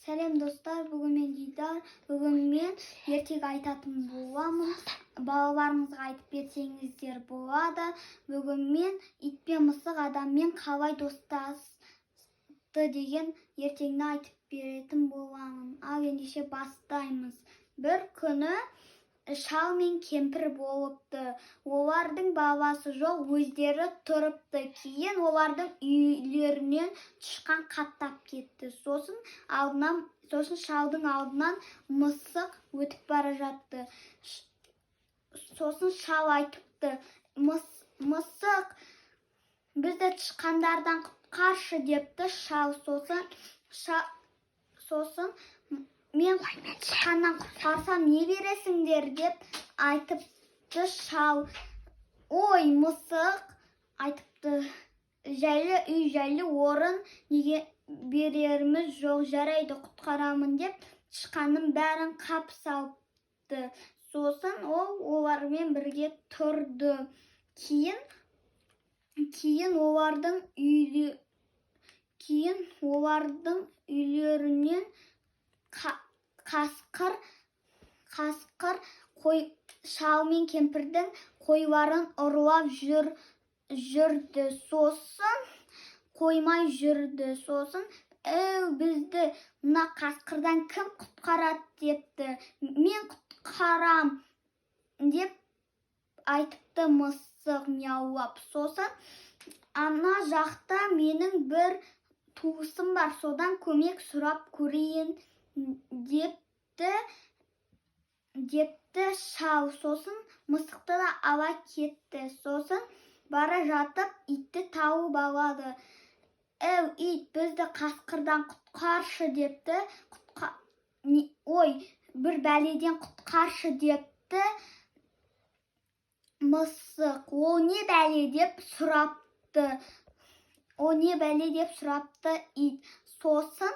Сәлем достар, бүгін мен Дидар. Бүгін мен ертегі айтатын боламын. Балаларыңызға айтып берсеңіздер болады. Бүгін мен ит пен мысық адаммен қалай достасты деген ертегіні айтып беретін боламын. Ал ендеше бастаймыз. Бір күні шал мен кемпір болыпты. Олардың баласы жоқ, өздері тұрыпты. Кейін олардың үйлерінен тышқан қаттап кетті. Сосын шалдың алдынан мысық өтіп бара жатты. Сосын шал айтыпты: мысық, бізді тышқандардан құтқаршы депті шал. Сосын мен тышқаннан құтқарсам не бересіңдер деп айтыпты шал. Ой, мысық айтыпты: жайлы үй, жайлы орын, неге береріміз жоқ, жарайды құтқарамын деп тышқанның бәрін қап салыпты. Сосын ол олармен бірге тұрды. Кейін олардың үйлерінен қасқыр шал мен кемпірдің қойларын ұрлап жүрді. Сосын қоймай жүрді. Сосын бізді мына қасқырдан кім құтқарады депті. Мен құтқарам деп айтыпты мысық мяулап. Сосын ана жақта менің бір туысым бар, содан көмек сұрап көрейін депті шал. Сосын мысықты да ала кетті. Сосын бара жатып итті тауып алады. Әу ит, бізді қасқырдан құтқаршы депті. Ой, бір бәледен құтқаршы депті мысық. Ол не бәле деп сұрапты. Ит. Сосын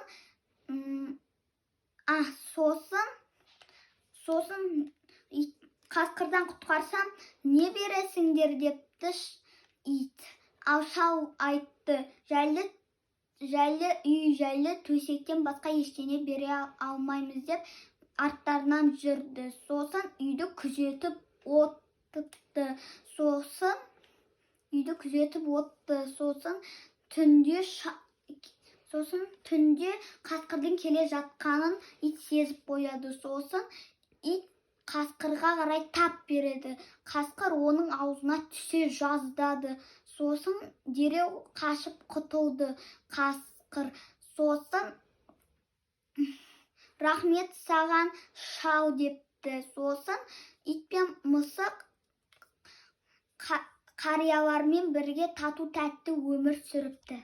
қасқырдан құтқарсам не бересіңдер депті ит. Ал шал айтты: жайлы үй, жайлы төсектен басқа ештеңе бере алмаймыз деп арттарынан жүрді. Сосын үйді күзетіп отыпты. Сосын түнде қасқырдың келе жатқанын ит сезіп қояды. Сосын ит қасқырға қарай тап береді. Қасқыр оның аузына түсе жаздады. Сосын дереу қашып құтылды қасқыр. Сосын рахмет саған шал депті. Сосын ит пен мысық қариялармен бірге тату-тәтті өмір сүріпті.